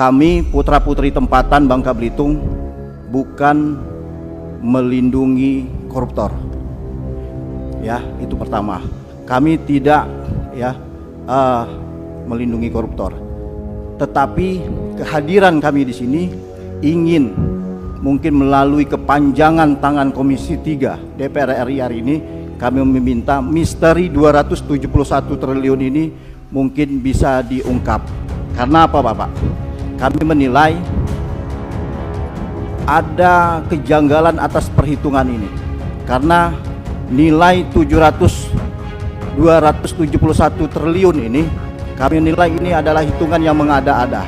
kami putra-putri tempatan Bangka Belitung bukan melindungi koruptor. Ya, itu pertama. Kami tidak melindungi koruptor. Tetapi kehadiran kami di sini ingin mungkin melalui kepanjangan tangan Komisi 3 DPR RI hari ini, kami meminta misteri 271 triliun ini mungkin bisa diungkap. Karena apa, Bapak? Kami menilai ada kejanggalan atas perhitungan ini. Karena nilai 271 triliun ini, kami nilai ini adalah hitungan yang mengada-ada.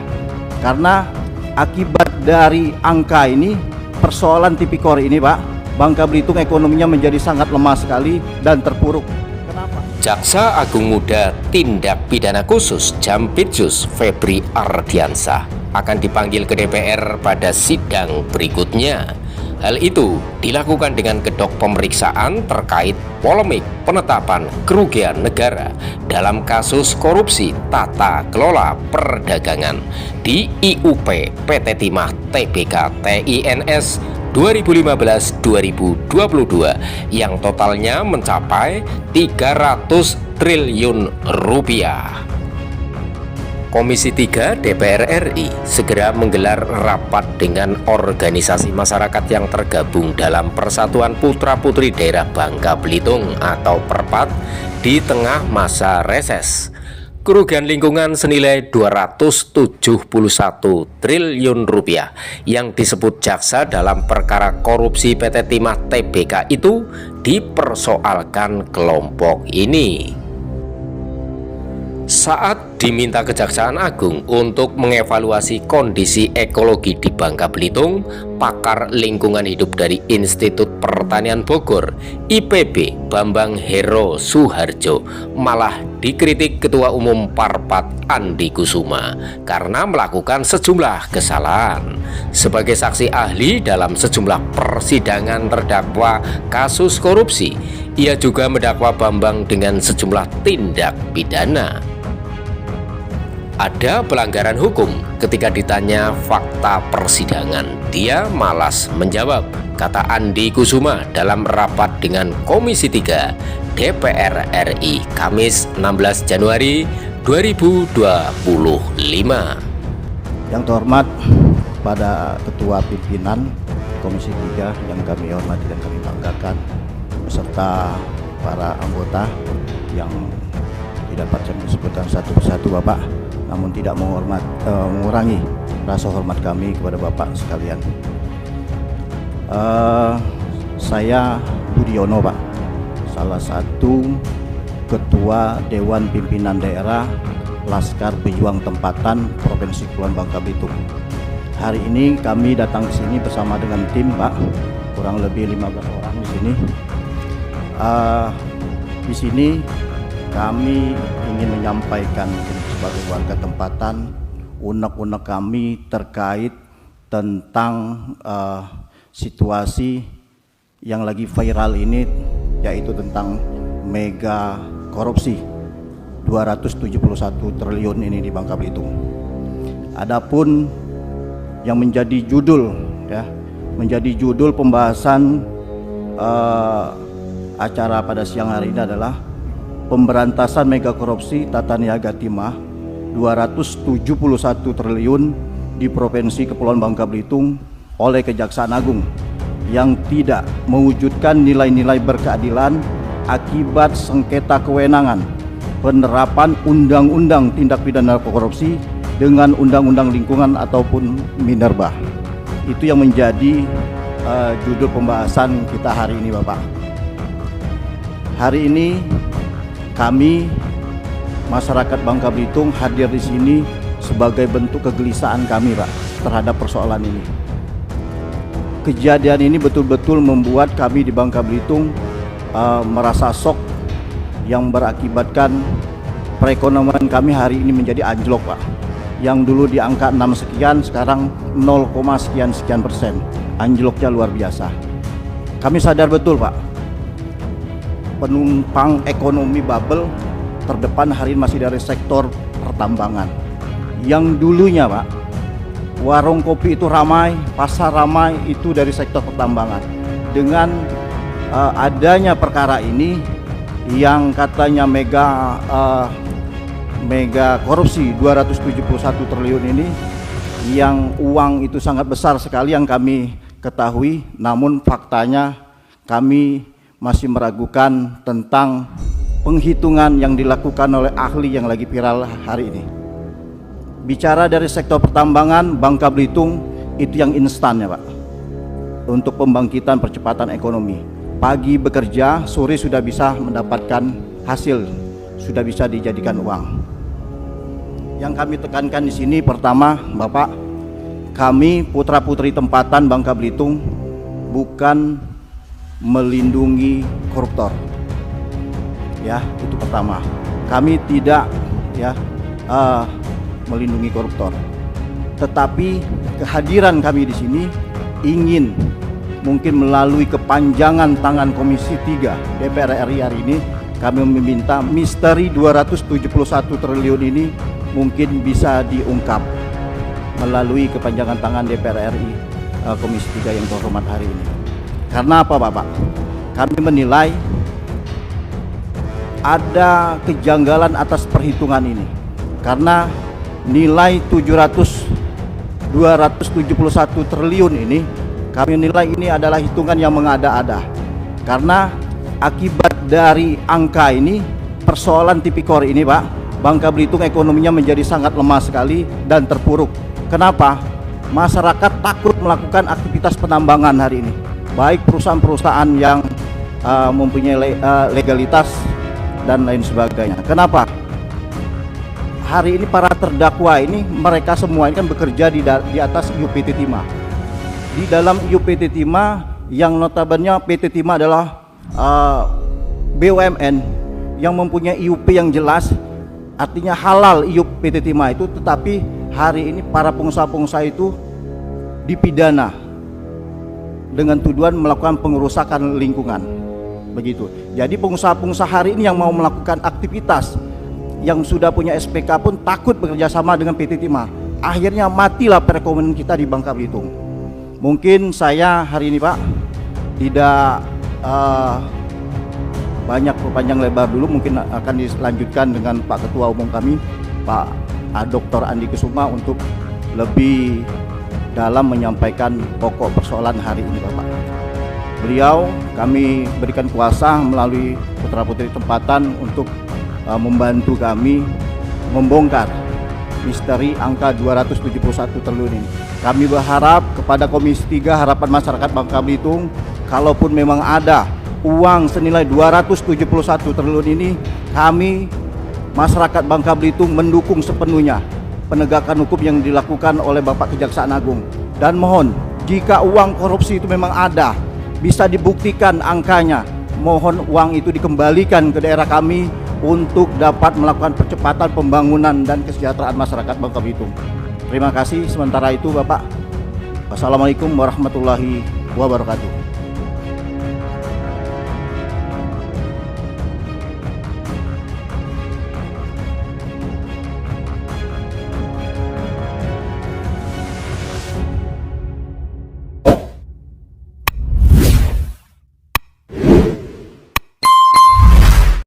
Karena akibat dari angka ini, persoalan tipikor ini, Pak, Bangka Belitung ekonominya menjadi sangat lemah sekali dan terpuruk. Kenapa? Jaksa Agung Muda Tindak Pidana Khusus Jampitsus Febri Ardiansah akan dipanggil ke DPR pada sidang berikutnya. Hal itu dilakukan dengan kedok pemeriksaan terkait polemik penetapan kerugian negara dalam kasus korupsi tata kelola perdagangan di IUP PT Timah Tbk TINS 2015-2022 yang totalnya mencapai 300 triliun rupiah. Komisi 3 DPR RI segera menggelar rapat dengan organisasi masyarakat yang tergabung dalam Persatuan Putra-Putri Daerah Bangka Belitung atau PERPAT di tengah masa reses. Kerugian lingkungan senilai 271 triliun rupiah yang disebut jaksa dalam perkara korupsi PT Timah Tbk itu dipersoalkan kelompok ini. Saat diminta Kejaksaan Agung untuk mengevaluasi kondisi ekologi di Bangka Belitung, pakar lingkungan hidup dari Institut Pertanian Bogor IPB Bambang Hero Suharjo malah dikritik Ketua Umum Parpat Andi Kusuma karena melakukan sejumlah kesalahan. Sebagai saksi ahli dalam sejumlah persidangan terdakwa kasus korupsi, ia juga mendakwa Bambang dengan sejumlah tindak pidana. Ada pelanggaran hukum. Ketika ditanya fakta persidangan, dia malas menjawab, kata Andi Kusuma dalam rapat dengan Komisi 3 DPR RI Kamis 16 Januari 2025. Yang terhormat pada Ketua Pimpinan Komisi 3 yang kami hormati dan kami banggakan, beserta para anggota yang tidak dapat saya disebutkan satu persatu, Bapak, namun tidak mengurangi rasa hormat kami kepada Bapak sekalian. Saya Budiono, Pak, salah satu Ketua Dewan Pimpinan Daerah Laskar Pejuang Tempatan Provinsi Kepulauan Bangka Belitung. Hari ini kami datang ke sini bersama dengan tim, Pak, kurang lebih 15 orang di sini. Di sini kami ingin menyampaikan sebagai warga tempatan unek-unek kami terkait tentang situasi yang lagi viral ini, yaitu tentang mega korupsi 271 triliun ini di Bangka Belitung. Adapun yang menjadi judul pembahasan acara pada siang hari ini adalah pemberantasan mega korupsi tata niaga timah 271 triliun di Provinsi Kepulauan Bangka Belitung oleh Kejaksaan Agung yang tidak mewujudkan nilai-nilai berkeadilan akibat sengketa kewenangan penerapan Undang-Undang Tindak Pidana Korupsi dengan Undang-Undang Lingkungan ataupun Minerba. Itu yang menjadi judul pembahasan kita hari ini, Bapak. Hari ini kami masyarakat Bangka Belitung hadir di sini sebagai bentuk kegelisahan kami, Pak, terhadap persoalan ini. Kejadian ini betul-betul membuat kami di Bangka Belitung merasa shock yang berakibatkan perekonomian kami hari ini menjadi anjlok, Pak. Yang dulu di angka 6 sekian, sekarang 0, sekian persen. Anjloknya luar biasa. Kami sadar betul, Pak, penumpang ekonomi bubble terdepan hari ini masih dari sektor pertambangan yang dulunya, Pak, warung kopi itu ramai, pasar ramai, itu dari sektor pertambangan. Dengan adanya perkara ini yang katanya mega korupsi 271 triliun ini, yang uang itu sangat besar sekali yang kami ketahui, namun faktanya kami masih meragukan tentang penghitungan yang dilakukan oleh ahli yang lagi viral hari ini. Bicara dari sektor pertambangan, Bangka Belitung itu yang instan ya Pak, untuk pembangkitan percepatan ekonomi. Pagi bekerja, sore sudah bisa mendapatkan hasil, sudah bisa dijadikan uang. Yang kami tekankan di sini pertama, Bapak, kami putra-putri tempatan Bangka Belitung bukan melindungi koruptor. Ya, itu pertama. Kami tidak melindungi koruptor. Tetapi kehadiran kami di sini ingin mungkin melalui kepanjangan tangan Komisi 3 DPR RI hari ini, kami meminta misteri 271 triliun ini mungkin bisa diungkap melalui kepanjangan tangan DPR RI Komisi 3 yang terhormat hari ini. Karena apa Bapak? Kami menilai ada kejanggalan atas perhitungan ini. Karena nilai 271 triliun ini, kami nilai ini adalah hitungan yang mengada-ada. Karena akibat dari angka ini, persoalan tipikor ini Pak, Bangka Belitung ekonominya menjadi sangat lemah sekali dan terpuruk. Kenapa? Masyarakat takut melakukan aktivitas penambangan hari ini, baik perusahaan-perusahaan yang mempunyai legalitas dan lain sebagainya. Kenapa? Hari ini para terdakwa ini, mereka semua ini kan bekerja di atas IUPT Timah. Di dalam IUPT Timah, yang notabene PT Timah adalah BUMN yang mempunyai IUP yang jelas, artinya halal IUP PT Timah itu, tetapi hari ini para pengusaha-pengusaha itu dipidana dengan tuduhan melakukan pengerusakan lingkungan. Begitu. Jadi pengusaha-pengusaha hari ini yang mau melakukan aktivitas yang sudah punya SPK pun takut bekerja sama dengan PT Timah. Akhirnya matilah perekonomian kita di Bangka Belitung. Mungkin saya hari ini Pak tidak banyak panjang lebar dulu, mungkin akan dilanjutkan dengan Pak Ketua Umum kami, Pak Dr. Andi Kusuma, untuk lebih dalam menyampaikan pokok persoalan hari ini Bapak. Beliau kami berikan kuasa melalui putra-putri tempatan untuk membantu kami membongkar misteri angka 271 triliun ini. Kami berharap kepada Komisi 3 Harapan Masyarakat Bangka Belitung, kalaupun memang ada uang senilai 271 triliun ini, kami masyarakat Bangka Belitung mendukung sepenuhnya penegakan hukum yang dilakukan oleh Bapak Kejaksaan Agung. Dan mohon, jika uang korupsi itu memang ada, bisa dibuktikan angkanya, mohon uang itu dikembalikan ke daerah kami untuk dapat melakukan percepatan pembangunan dan kesejahteraan masyarakat Bangka Belitung. Terima kasih. Sementara itu Bapak, wassalamualaikum warahmatullahi wabarakatuh.